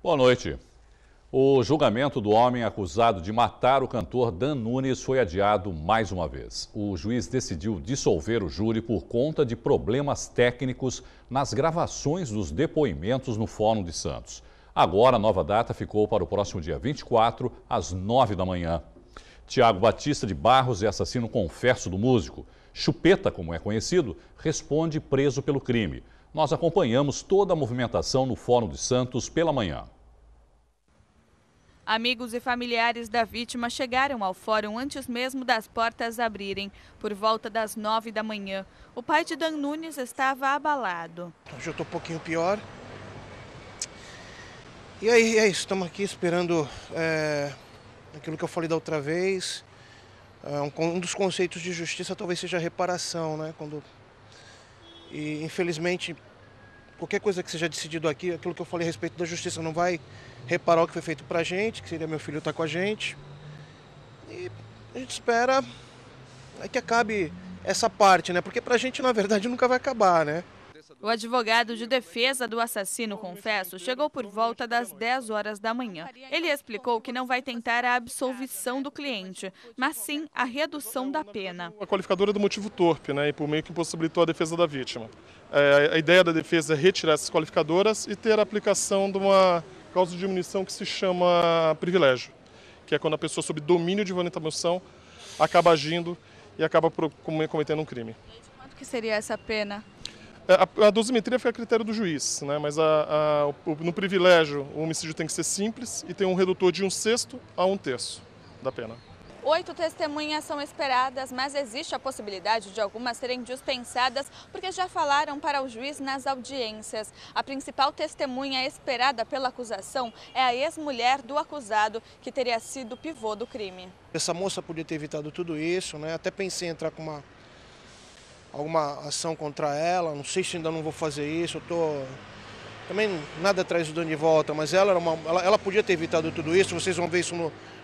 Boa noite. O julgamento do homem acusado de matar o cantor Dan Nunes foi adiado mais uma vez. O juiz decidiu dissolver o júri por conta de problemas técnicos nas gravações dos depoimentos no Fórum de Santos. Agora a nova data ficou para o próximo dia 24, às 9 da manhã. Tiago Batista de Barros é assassino confesso do músico. Chupeta, como é conhecido, responde preso pelo crime. Nós acompanhamos toda a movimentação no Fórum de Santos pela manhã. Amigos e familiares da vítima chegaram ao fórum antes mesmo das portas abrirem, por volta das 9 da manhã. O pai de Dan Nunes estava abalado. Hoje eu estou um pouquinho pior. E aí, é isso, estamos aqui esperando aquilo que eu falei da outra vez. Um dos conceitos de justiça talvez seja a reparação, né? E infelizmente, qualquer coisa que seja decidido aqui, aquilo que eu falei a respeito da justiça não vai reparar o que foi feito pra gente, que seria meu filho estar com a gente. E a gente espera que acabe essa parte, né? Porque pra gente, na verdade, nunca vai acabar, né? O advogado de defesa do assassino confesso chegou por volta das 10 horas da manhã. Ele explicou que não vai tentar a absolvição do cliente, mas sim a redução da pena. A qualificadora é do motivo torpe, né? E por meio que impossibilitou a defesa da vítima. A ideia da defesa é retirar essas qualificadoras e ter a aplicação de uma causa de diminuição que se chama privilégio, que é quando a pessoa sob domínio de violenta emoção acaba agindo e acaba cometendo um crime. Quanto que seria essa pena? A dosimetria fica a critério do juiz, né? Mas no privilégio o homicídio tem que ser simples e tem um redutor de 1/6 a 1/3 da pena. 8 testemunhas são esperadas, mas existe a possibilidade de algumas serem dispensadas porque já falaram para o juiz nas audiências. A principal testemunha esperada pela acusação é a ex-mulher do acusado, que teria sido o pivô do crime. Essa moça podia ter evitado tudo isso, né? Até pensei em entrar com alguma ação contra ela, não sei se ainda não vou fazer isso, também nada traz o dano de volta, mas ela podia ter evitado tudo isso, vocês vão ver isso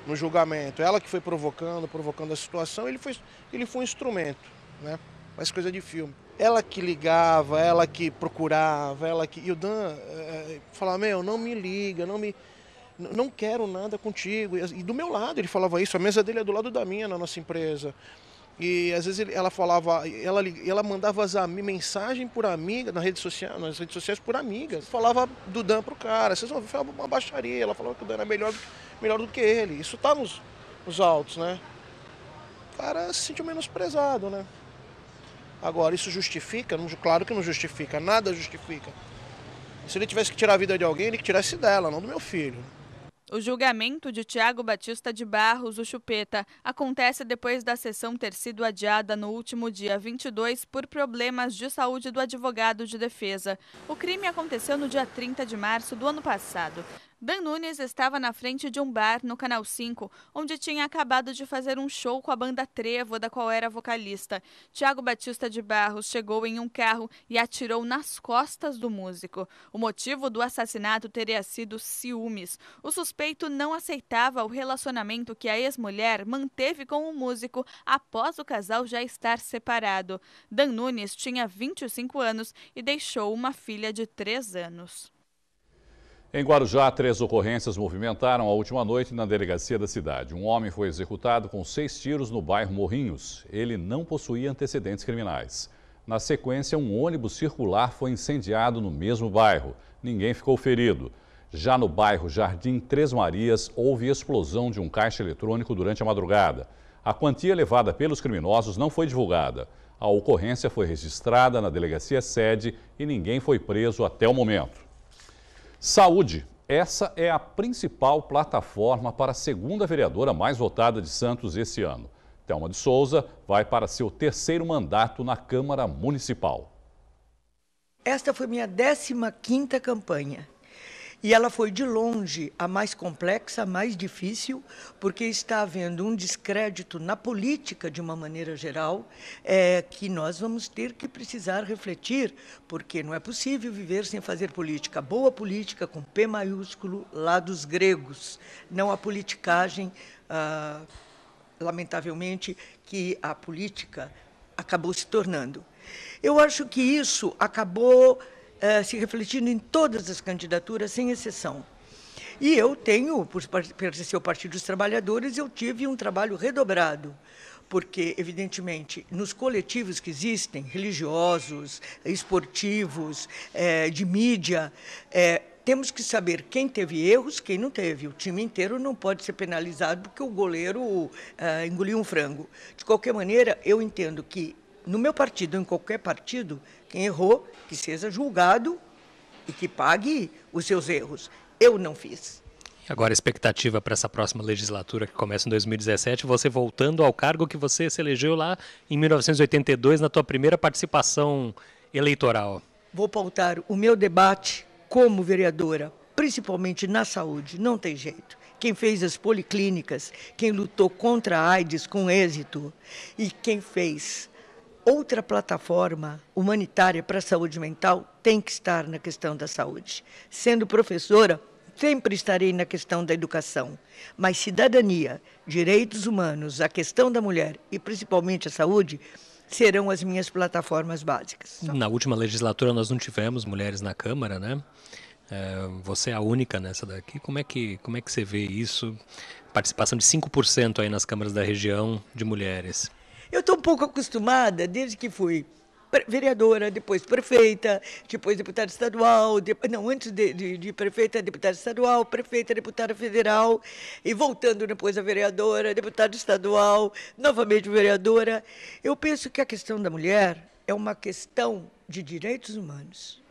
no julgamento. Ela que foi provocando a situação, ele foi um instrumento, né? Mais coisa de filme. Ela que ligava, ela que procurava, e o Dan falava, não me liga, não quero nada contigo. E do meu lado ele falava isso, a mesa dele é do lado da minha na nossa empresa. E às vezes ela mandava mensagem por amiga nas redes sociais por amigas. Falava do Dan pro cara, vocês vão ver, foi uma baixaria. Ela falava que o Dan é melhor do que ele. Isso tá nos autos, né? O cara se sentiu menosprezado, né? Agora, isso justifica? Claro que não justifica, nada justifica. Se ele tivesse que tirar a vida de alguém, ele que tirasse dela, não do meu filho. O julgamento de Tiago Batista de Barros, o Chupeta, acontece depois da sessão ter sido adiada no último dia 22 por problemas de saúde do advogado de defesa. O crime aconteceu no dia 30 de março do ano passado. Dan Nunes estava na frente de um bar no Canal 5, onde tinha acabado de fazer um show com a banda Trevo, da qual era vocalista. Tiago Batista de Barros chegou em um carro e atirou nas costas do músico. O motivo do assassinato teria sido ciúmes. O suspeito não aceitava o relacionamento que a ex-mulher manteve com o músico após o casal já estar separado. Dan Nunes tinha 25 anos e deixou uma filha de 3 anos. Em Guarujá, 3 ocorrências movimentaram a última noite na delegacia da cidade. Um homem foi executado com 6 tiros no bairro Morrinhos. Ele não possuía antecedentes criminais. Na sequência, um ônibus circular foi incendiado no mesmo bairro. Ninguém ficou ferido. Já no bairro Jardim Três Marias, houve explosão de um caixa eletrônico durante a madrugada. A quantia levada pelos criminosos não foi divulgada. A ocorrência foi registrada na delegacia sede e ninguém foi preso até o momento. Saúde. Essa é a principal plataforma para a segunda vereadora mais votada de Santos esse ano. Thelma de Souza vai para seu 3º mandato na Câmara Municipal. Esta foi minha 15ª campanha. E ela foi, de longe, a mais complexa, a mais difícil, porque está havendo um descrédito na política, de uma maneira geral, que nós vamos ter que precisar refletir, porque não é possível viver sem fazer política. Boa política, com P maiúsculo, lá dos gregos. Não a politicagem, lamentavelmente, que a política acabou se tornando. Eu acho que isso acabou se refletindo em todas as candidaturas, sem exceção. E eu tenho, por pertencer ao Partido dos Trabalhadores, eu tive um trabalho redobrado, porque, evidentemente, nos coletivos que existem, religiosos, esportivos, de mídia, temos que saber quem teve erros, quem não teve. O time inteiro não pode ser penalizado porque o goleiro engoliu um frango. De qualquer maneira, eu entendo que, no meu partido, ou em qualquer partido, quem errou, que seja julgado e que pague os seus erros. Eu não fiz. Agora, a expectativa para essa próxima legislatura que começa em 2017, você voltando ao cargo que você se elegeu lá em 1982, na tua primeira participação eleitoral. Vou pautar o meu debate como vereadora, principalmente na saúde, não tem jeito. Quem fez as policlínicas, quem lutou contra a AIDS com êxito e quem fez outra plataforma humanitária para a saúde mental tem que estar na questão da saúde. Sendo professora, sempre estarei na questão da educação, mas cidadania, direitos humanos, a questão da mulher e principalmente a saúde serão as minhas plataformas básicas. Na última legislatura nós não tivemos mulheres na Câmara, né? Você é a única nessa daqui. Como é que você vê isso? Participação de 5% aí nas câmaras da região de mulheres. Eu estou um pouco acostumada, desde que fui vereadora, depois prefeita, depois deputada estadual, antes de prefeita, deputada estadual, prefeita, deputada federal, e voltando depois a vereadora, deputada estadual, novamente vereadora. Eu penso que a questão da mulher é uma questão de direitos humanos.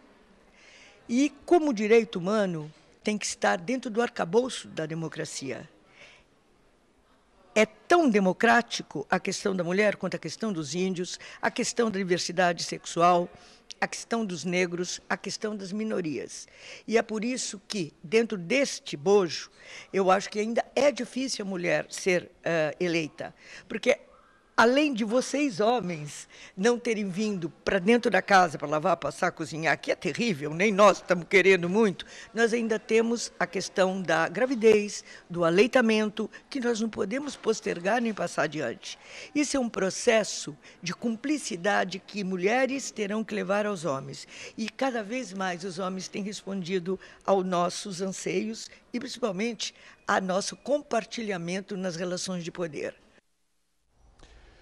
E, como direito humano, tem que estar dentro do arcabouço da democracia. É tão democrático a questão da mulher quanto a questão dos índios, a questão da diversidade sexual, a questão dos negros, a questão das minorias. E é por isso que, dentro deste bojo, eu acho que ainda é difícil a mulher ser eleita. Porque, além de vocês, homens, não terem vindo para dentro da casa para lavar, passar, cozinhar, que é terrível, nem nós estamos querendo muito, nós ainda temos a questão da gravidez, do aleitamento, que nós não podemos postergar nem passar adiante. Isso é um processo de cumplicidade que mulheres terão que levar aos homens. E cada vez mais os homens têm respondido aos nossos anseios e, principalmente, a nosso compartilhamento nas relações de poder.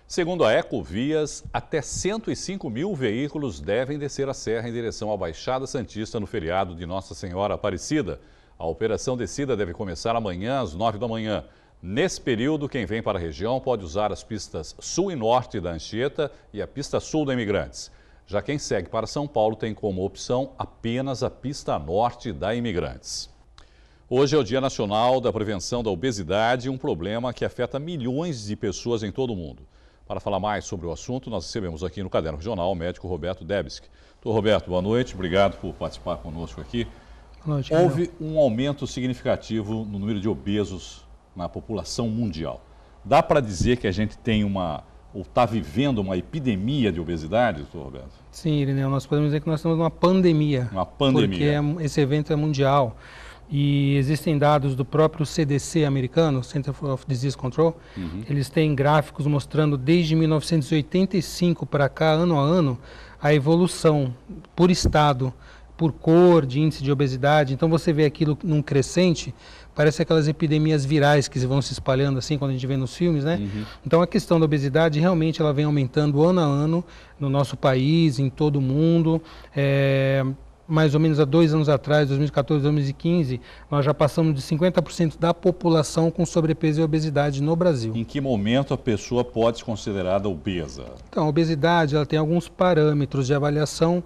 Segundo a Ecovias, até 105 mil veículos devem descer a serra em direção à Baixada Santista no feriado de Nossa Senhora Aparecida. A operação descida deve começar amanhã às 9 da manhã. Nesse período, quem vem para a região pode usar as pistas sul e norte da Anchieta e a pista sul da Imigrantes. Já quem segue para São Paulo tem como opção apenas a pista norte da Imigrantes. Hoje é o Dia Nacional da Prevenção da Obesidade, um problema que afeta milhões de pessoas em todo o mundo. Para falar mais sobre o assunto, nós recebemos aqui no Caderno Regional o médico Roberto Debski. Doutor Roberto, boa noite, obrigado por participar conosco aqui. Boa noite. Houve um aumento significativo no número de obesos na população mundial. Dá para dizer que a gente tem ou está vivendo uma epidemia de obesidade, doutor Roberto? Sim, Irineu, nós podemos dizer que nós estamos numa pandemia. Uma pandemia. Porque esse evento é mundial. E existem dados do próprio CDC americano, Center for Disease Control, eles têm gráficos mostrando desde 1985 para cá, ano a ano, a evolução por estado, por cor, de índice de obesidade. Então você vê aquilo num crescente, parece aquelas epidemias virais que vão se espalhando assim, quando a gente vê nos filmes, né? Então a questão da obesidade realmente ela vem aumentando ano a ano no nosso país, em todo o mundo. Mais ou menos há 2 anos atrás, 2014, 2015, nós já passamos de 50% da população com sobrepeso e obesidade no Brasil. Em que momento a pessoa pode ser considerada obesa? Então, a obesidade ela tem alguns parâmetros de avaliação.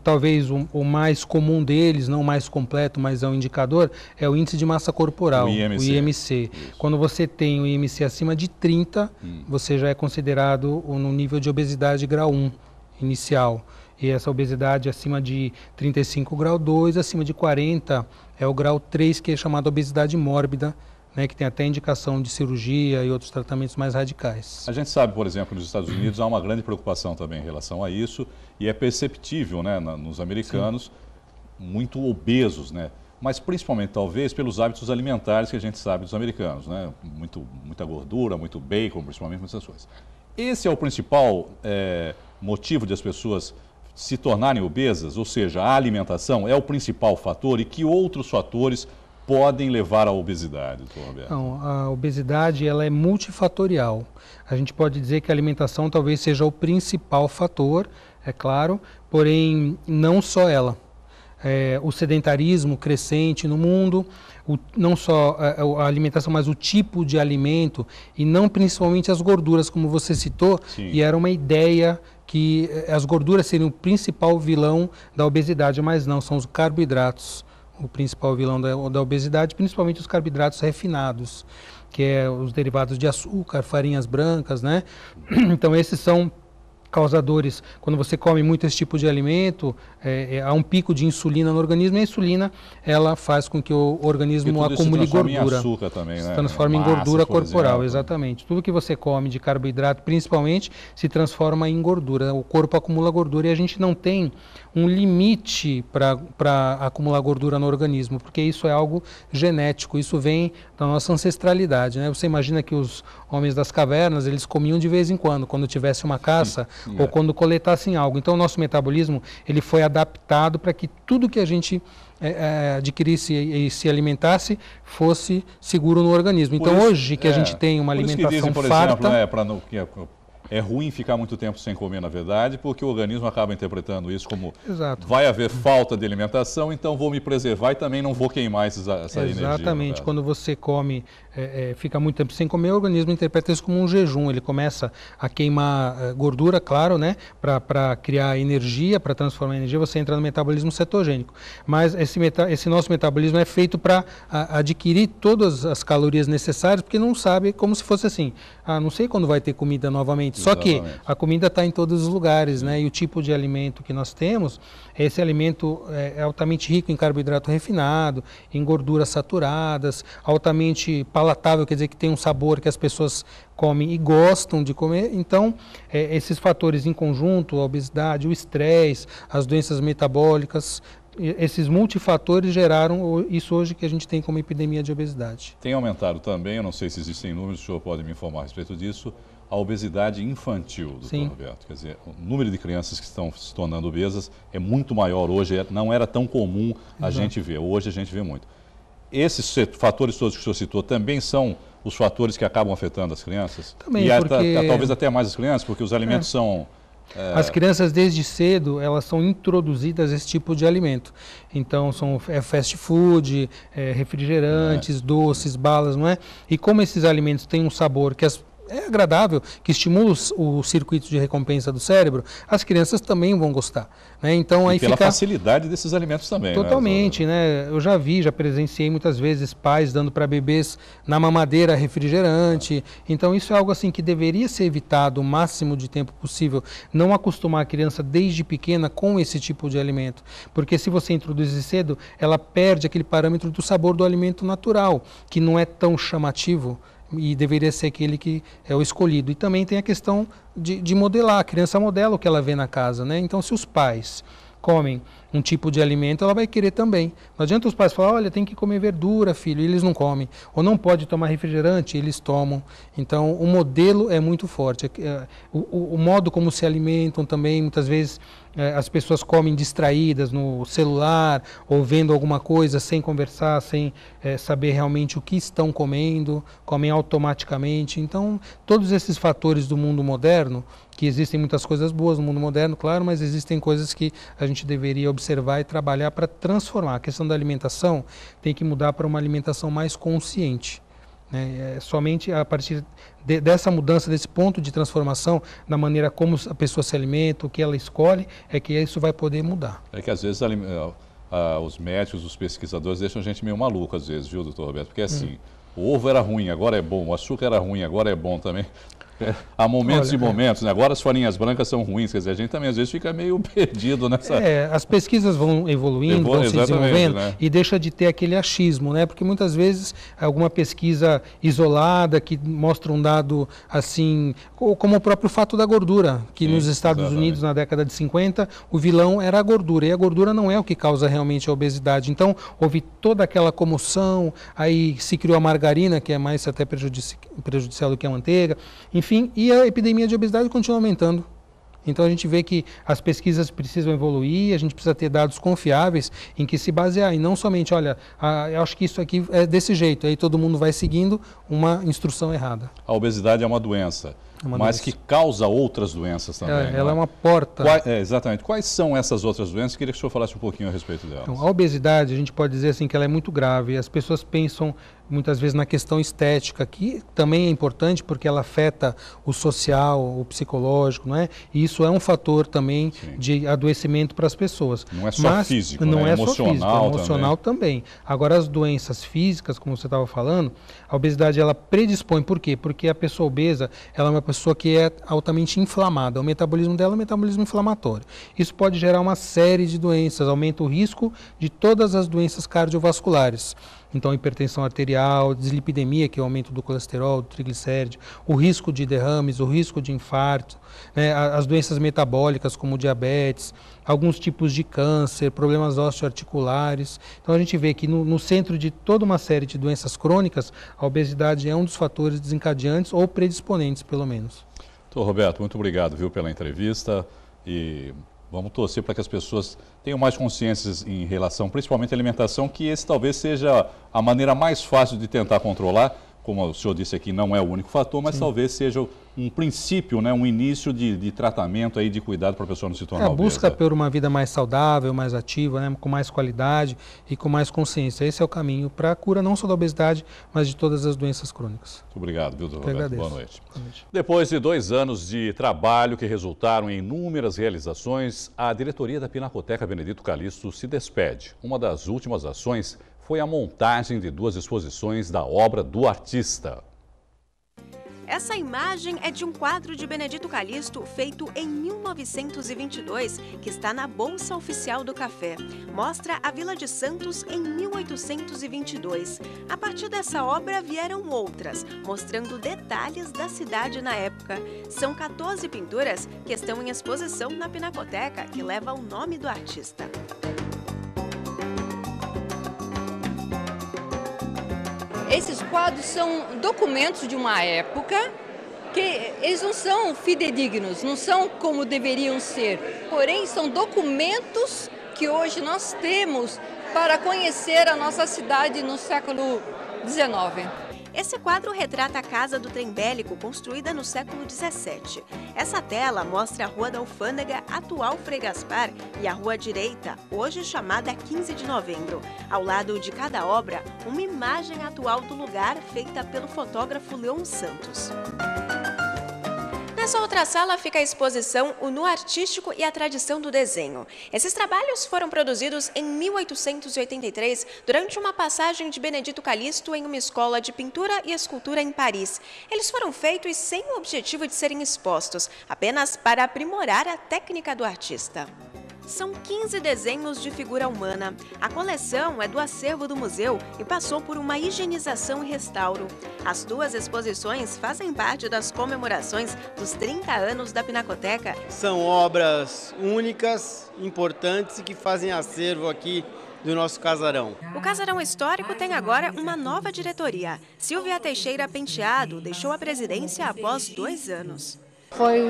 Talvez o mais comum deles, não o mais completo, mas é um indicador, é o índice de massa corporal, o IMC. Quando você tem o IMC acima de 30, você já é considerado no nível de obesidade grau 1 inicial. E essa obesidade acima de 35, grau 2, acima de 40 é o grau 3, que é chamada obesidade mórbida, né, que tem até indicação de cirurgia e outros tratamentos mais radicais. A gente sabe, por exemplo, nos Estados Unidos há uma grande preocupação também em relação a isso, e é perceptível, né, nos americanos, muito obesos, né? Mas principalmente talvez pelos hábitos alimentares que a gente sabe dos americanos, né? Muita gordura, muito bacon, principalmente muitas coisas. Esse é o principal motivo de as pessoas se tornarem obesas, ou seja, a alimentação é o principal fator, e que outros fatores podem levar à obesidade, doutor Roberto? Não, a obesidade ela é multifatorial. A gente pode dizer que a alimentação talvez seja o principal fator, é claro, porém não só ela. O sedentarismo crescente no mundo, não só a alimentação, mas o tipo de alimento e não principalmente as gorduras, como você citou, Sim. E era uma ideia que as gorduras seriam o principal vilão da obesidade, mas não, são os carboidratos. O principal vilão da obesidade, principalmente os carboidratos refinados, que é os derivados de açúcar, farinhas brancas, né? Então esses são causadores. Quando você come muito esse tipo de alimento, há um pico de insulina no organismo, e a insulina ela faz com que o organismo acumule gordura. Se açúcar também, né? Se transforma em gordura corporal, exemplo. Exatamente. Tudo que você come de carboidrato, principalmente, se transforma em gordura. O corpo acumula gordura e a gente não tem um limite para acumular gordura no organismo, porque isso é algo genético, isso vem da nossa ancestralidade, né? Você imagina que os homens das cavernas, eles comiam de vez em quando tivesse uma caça ou quando coletassem algo. Então o nosso metabolismo, ele foi adaptado para que tudo que a gente adquirisse e se alimentasse fosse seguro no organismo. Então hoje que a gente tem uma alimentação dizem, por farta... exemplo, é ruim ficar muito tempo sem comer, na verdade, porque o organismo acaba interpretando isso como vai haver falta de alimentação, então vou me preservar e também não vou queimar essa energia. Exatamente. Quando você come, fica muito tempo sem comer, o organismo interpreta isso como um jejum. Ele começa a queimar gordura, claro, né, para criar energia, para transformar em energia, você entra no metabolismo cetogênico. Mas esse nosso metabolismo é feito para adquirir todas as calorias necessárias, porque não sabe, como se fosse assim, não sei quando vai ter comida novamente. Só que a comida está em todos os lugares, né? E o tipo de alimento que nós temos, esse alimento é altamente rico em carboidrato refinado, em gorduras saturadas, altamente palatável, quer dizer que tem um sabor que as pessoas comem e gostam de comer. Então, esses fatores em conjunto, a obesidade, o estresse, as doenças metabólicas, esses multifatores geraram isso hoje que a gente tem como epidemia de obesidade. Tem aumentado também, eu não sei se existem números, o senhor pode me informar a respeito disso, a obesidade infantil, doutor Roberto. Quer dizer, o número de crianças que estão se tornando obesas é muito maior hoje, não era tão comum a gente ver, hoje a gente vê muito. Esses fatores todos que o senhor citou também são os fatores que acabam afetando as crianças? Também, talvez até mais as crianças, porque os alimentos são... As crianças, desde cedo, elas são introduzidas a esse tipo de alimento. Então, são fast food, refrigerantes, doces, balas, não é? E como esses alimentos têm um sabor que é agradável, que estimula o circuito de recompensa do cérebro, as crianças também vão gostar, né? Então, aí pela facilidade desses alimentos também. Totalmente, né? Eu já presenciei muitas vezes pais dando para bebês na mamadeira refrigerante. Então, isso é algo assim que deveria ser evitado o máximo de tempo possível. Não acostumar a criança desde pequena com esse tipo de alimento. Porque se você introduzir cedo, ela perde aquele parâmetro do sabor do alimento natural, que não é tão chamativo. E deveria ser aquele que é o escolhido. E também tem a questão de modelar. A criança modela o que ela vê na casa, né? Então, se os pais comem um tipo de alimento, ela vai querer também. Não adianta os pais falar, olha, tem que comer verdura, filho, e eles não comem. Ou não pode tomar refrigerante, eles tomam. Então, o modelo é muito forte. O modo como se alimentam também, muitas vezes, as pessoas comem distraídas no celular, ou vendo alguma coisa sem conversar, sem saber realmente o que estão comendo, comem automaticamente. Então, todos esses fatores do mundo moderno, que existem muitas coisas boas no mundo moderno, claro, mas existem coisas que a gente deveria observar e trabalhar para transformar. A questão da alimentação tem que mudar para uma alimentação mais consciente. Né? Somente a partir dessa mudança, desse ponto de transformação, na maneira como a pessoa se alimenta, o que ela escolhe, é que isso vai poder mudar. É que às vezes os médicos, os pesquisadores deixam a gente meio maluco às vezes, viu, doutor Roberto? Porque assim, o ovo era ruim, agora é bom, o açúcar era ruim, agora é bom também. Há momentos e momentos, né? Agora as farinhas brancas são ruins, quer dizer, a gente também às vezes fica meio perdido nessa... As pesquisas vão evoluindo, vão se desenvolvendo, né? E deixa de ter aquele achismo, né? Porque muitas vezes alguma pesquisa isolada que mostra um dado assim, como o próprio fato da gordura, que nos Estados Unidos na década de 50, o vilão era a gordura, e a gordura não é o que causa realmente a obesidade. Então, houve toda aquela comoção, aí se criou a margarina, que é mais até prejudicial do que a manteiga, enfim, e a epidemia de obesidade continua aumentando. Então a gente vê que as pesquisas precisam evoluir, a gente precisa ter dados confiáveis em que se basear, e não somente, olha, eu acho que isso aqui é desse jeito, aí todo mundo vai seguindo uma instrução errada. A obesidade é uma doença, mas que causa outras doenças também. Ela é uma porta. Exatamente. Quais são essas outras doenças? Queria que o senhor falasse um pouquinho a respeito delas. Então, a obesidade, a gente pode dizer assim que ela é muito grave. As pessoas pensam muitas vezes na questão estética, que também é importante porque ela afeta o social, o psicológico, não é? E isso é um fator também de adoecimento para as pessoas. Não é só físico, não é emocional também. Agora, as doenças físicas, como você estava falando, a obesidade ela predispõe. Por quê? Porque a pessoa obesa, ela é uma pessoa que é altamente inflamada. O metabolismo dela é um metabolismo inflamatório. Isso pode gerar uma série de doenças, aumenta o risco de todas as doenças cardiovasculares. Então, hipertensão arterial, dislipidemia, que é o aumento do colesterol, do triglicéride, o risco de derrames, o risco de infarto, né, as doenças metabólicas como diabetes, alguns tipos de câncer, problemas osteoarticulares. Então, a gente vê que no centro de toda uma série de doenças crônicas, a obesidade é um dos fatores desencadeantes ou predisponentes, pelo menos. Doutor Roberto, muito obrigado, viu, pela entrevista e vamos torcer para que as pessoas tenham mais consciências em relação, principalmente à alimentação, que esse talvez seja a maneira mais fácil de tentar controlar. Como o senhor disse aqui, não é o único fator, mas talvez seja um princípio, né, um início de tratamento, aí, de cuidado para a pessoa não se tornar obesa. A busca por uma vida mais saudável, mais ativa, né, com mais qualidade e com mais consciência. Esse é o caminho para a cura não só da obesidade, mas de todas as doenças crônicas. Muito obrigado, viu, doutor Roberto? Boa noite. Boa noite. Depois de 2 anos de trabalho que resultaram em inúmeras realizações, a diretoria da Pinacoteca Benedito Calixto se despede. Uma das últimas ações foi a montagem de 2 exposições da obra do artista. Essa imagem é de um quadro de Benedito Calixto feito em 1922, que está na Bolsa Oficial do Café. Mostra a Vila de Santos em 1822. A partir dessa obra vieram outras, mostrando detalhes da cidade na época. São 14 pinturas que estão em exposição na Pinacoteca, que leva o nome do artista. Esses quadros são documentos de uma época que eles não são fidedignos, não são como deveriam ser, porém são documentos que hoje nós temos para conhecer a nossa cidade no século XIX. Esse quadro retrata a Casa do Trem Bélico, construída no século XVII. Essa tela mostra a Rua da Alfândega, atual Frei Gaspar, e a Rua Direita, hoje chamada 15 de Novembro. Ao lado de cada obra, uma imagem atual do lugar feita pelo fotógrafo Leon Santos. Nessa outra sala fica a exposição O Nu Artístico e a Tradição do Desenho. Esses trabalhos foram produzidos em 1883, durante uma passagem de Benedito Calixto em uma escola de pintura e escultura em Paris. Eles foram feitos sem o objetivo de serem expostos, apenas para aprimorar a técnica do artista. São 15 desenhos de figura humana. A coleção é do acervo do museu e passou por uma higienização e restauro. As 2 exposições fazem parte das comemorações dos 30 anos da Pinacoteca. São obras únicas, importantes e que fazem acervo aqui do nosso casarão. O Casarão Histórico tem agora uma nova diretoria. Silvia Teixeira Penteado deixou a presidência após 2 anos. Foi,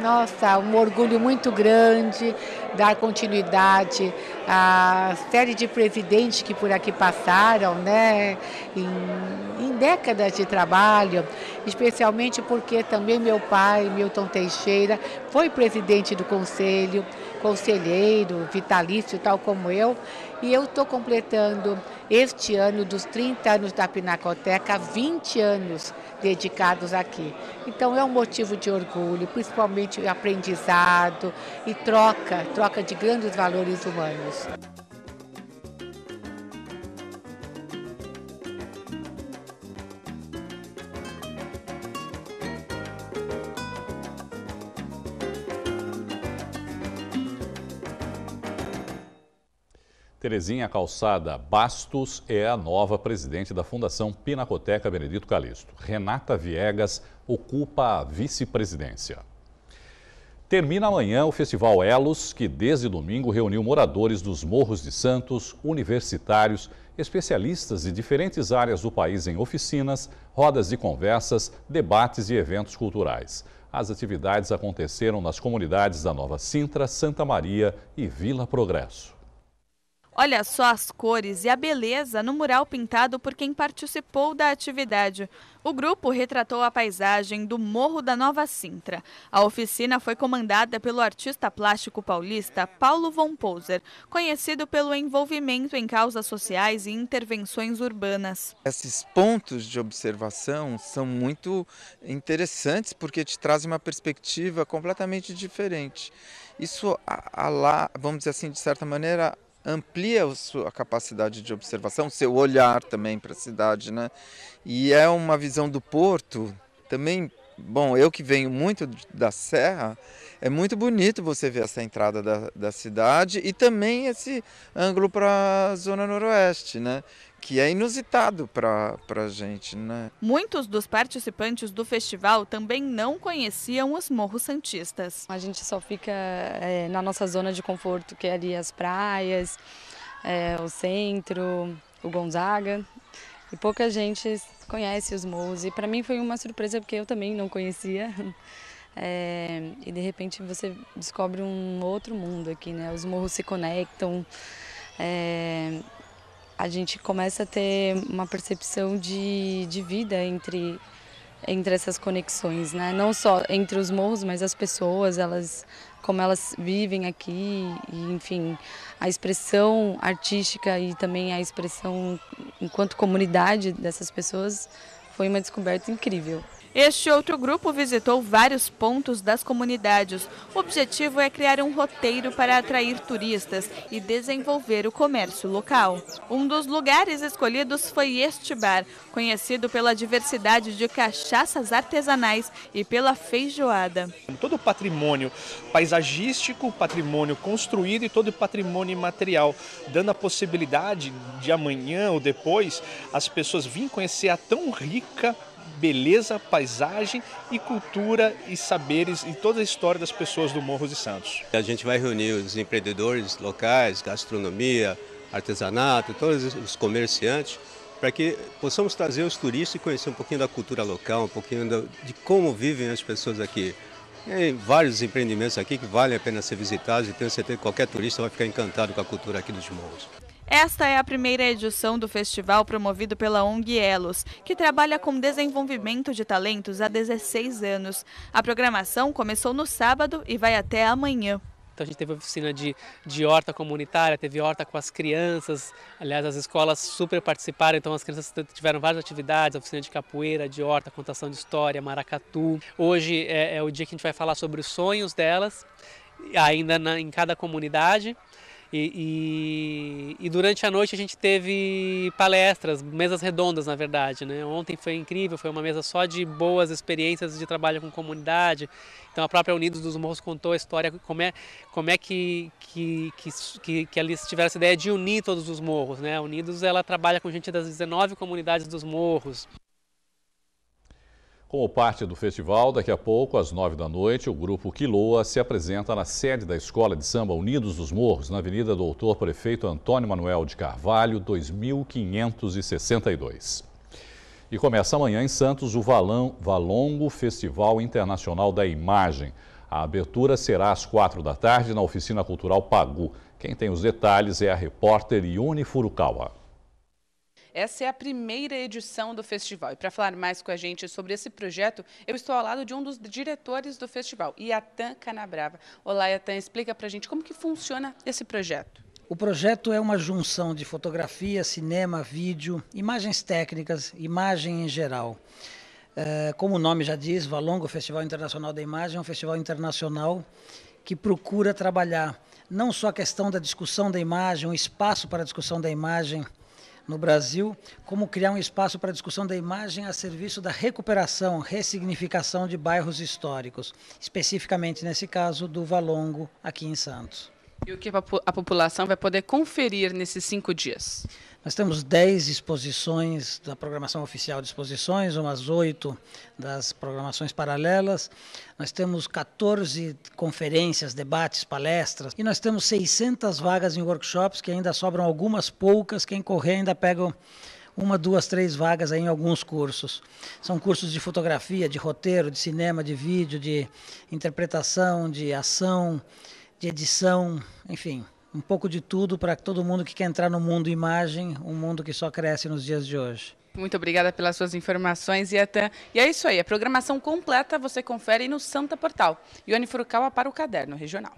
nossa, um orgulho muito grande dar continuidade à série de presidentes que por aqui passaram, né, em décadas de trabalho, especialmente porque também meu pai, Milton Teixeira, foi presidente do conselho, conselheiro vitalício, tal como eu, e eu estou completando este ano dos 30 anos da Pinacoteca, 20 anos dedicados aqui. Então é um motivo de orgulho, principalmente aprendizado e troca de grandes valores humanos. Terezinha Calçada Bastos é a nova presidente da Fundação Pinacoteca Benedito Calixto. Renata Viegas ocupa a vice-presidência. Termina amanhã o Festival Elos, que desde domingo reuniu moradores dos Morros de Santos, universitários, especialistas de diferentes áreas do país em oficinas, rodas de conversas, debates e eventos culturais. As atividades aconteceram nas comunidades da Nova Sintra, Santa Maria e Vila Progresso. Olha só as cores e a beleza no mural pintado por quem participou da atividade. O grupo retratou a paisagem do Morro da Nova Sintra. A oficina foi comandada pelo artista plástico paulista Paulo von Poser, conhecido pelo envolvimento em causas sociais e intervenções urbanas. Esses pontos de observação são muito interessantes porque te trazem uma perspectiva completamente diferente. Isso, vamos dizer assim, de certa maneira, amplia a sua capacidade de observação, seu olhar também para a cidade, né? E é uma visão do porto também. Bom, eu que venho muito da Serra, é muito bonito você ver essa entrada da cidade e também esse ângulo para a Zona Noroeste, né? Que é inusitado para a gente, né? Muitos dos participantes do festival também não conheciam os Morros Santistas. A gente só fica na nossa zona de conforto, que é ali as praias, o centro, o Gonzaga, e pouca gente conhece os morros. E para mim foi uma surpresa porque eu também não conhecia. E de repente você descobre um outro mundo aqui, né? Os morros se conectam. A gente começa a ter uma percepção de vida entre essas conexões, né? Não só entre os morros, mas as pessoas, como elas vivem aqui, e, enfim, a expressão artística e também a expressão enquanto comunidade dessas pessoas foi uma descoberta incrível. Este outro grupo visitou vários pontos das comunidades. O objetivo é criar um roteiro para atrair turistas e desenvolver o comércio local. Um dos lugares escolhidos foi este bar, conhecido pela diversidade de cachaças artesanais e pela feijoada. Todo o patrimônio paisagístico, patrimônio construído e todo o patrimônio imaterial, dando a possibilidade de amanhã ou depois as pessoas virem conhecer a tão rica beleza, paisagem e cultura e saberes e toda a história das pessoas do Morros de Santos. A gente vai reunir os empreendedores locais, gastronomia, artesanato, todos os comerciantes, para que possamos trazer os turistas e conhecer um pouquinho da cultura local, um pouquinho de como vivem as pessoas aqui. Tem vários empreendimentos aqui que valem a pena ser visitados e tenho certeza que qualquer turista vai ficar encantado com a cultura aqui dos Morros. Esta é a primeira edição do festival promovido pela ONG Elos, que trabalha com desenvolvimento de talentos há 16 anos. A programação começou no sábado e vai até amanhã. Então a gente teve oficina de horta comunitária, teve horta com as crianças, aliás as escolas super participaram, então as crianças tiveram várias atividades, oficina de capoeira, de horta, contação de história, maracatu. Hoje é o dia que a gente vai falar sobre os sonhos delas, ainda em cada comunidade. E durante a noite a gente teve palestras, mesas redondas na verdade, né? Ontem foi incrível, foi uma mesa só de boas experiências de trabalho com comunidade. Então a própria Unidos dos Morros contou a história, como é que eles tiveram essa ideia de unir todos os morros, né? A Unidos ela trabalha com gente das 19 comunidades dos morros. Como parte do festival, daqui a pouco, às 9 da noite, o grupo Quiloa se apresenta na sede da Escola de Samba Unidos dos Morros, na Avenida Doutor Prefeito Antônio Manuel de Carvalho, 2562. E começa amanhã em Santos o Valongo Festival Internacional da Imagem. A abertura será às 4 da tarde na Oficina Cultural Pagu. Quem tem os detalhes é a repórter Ione Furukawa. Essa é a primeira edição do festival. E para falar mais com a gente sobre esse projeto, eu estou ao lado de um dos diretores do festival, Iatan Canabrava. Olá, Iatan, explica para a gente como que funciona esse projeto. O projeto é uma junção de fotografia, cinema, vídeo, imagens técnicas, imagem em geral. Como o nome já diz, Valongo Festival Internacional da Imagem é um festival internacional que procura trabalhar não só a questão da discussão da imagem, um espaço para a discussão da imagem no Brasil, como criar um espaço para a discussão da imagem a serviço da recuperação, ressignificação de bairros históricos, especificamente nesse caso do Valongo, aqui em Santos. E o que a população vai poder conferir nesses 5 dias? Nós temos 10 exposições da programação oficial de exposições, umas 8 das programações paralelas. Nós temos 14 conferências, debates, palestras. E nós temos 600 vagas em workshops, que ainda sobram algumas poucas. Quem correr ainda pega 1, 2, 3 vagas aí em alguns cursos. São cursos de fotografia, de roteiro, de cinema, de vídeo, de interpretação, de ação, de edição, enfim, um pouco de tudo para todo mundo que quer entrar no mundo imagem, um mundo que só cresce nos dias de hoje. Muito obrigada pelas suas informações, Iatan. E é isso aí, a programação completa você confere no Santa Portal. Ione Furukawa para o Caderno Regional.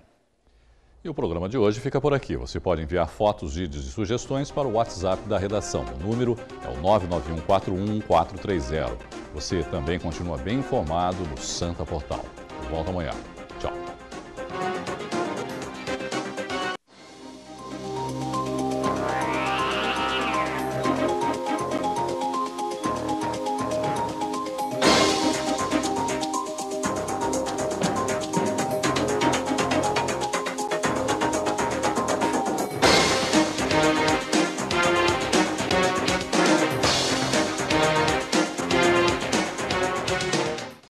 E o programa de hoje fica por aqui. Você pode enviar fotos, vídeos e sugestões para o WhatsApp da redação. O número é o 991411430. Você também continua bem informado no Santa Portal. Eu volto amanhã.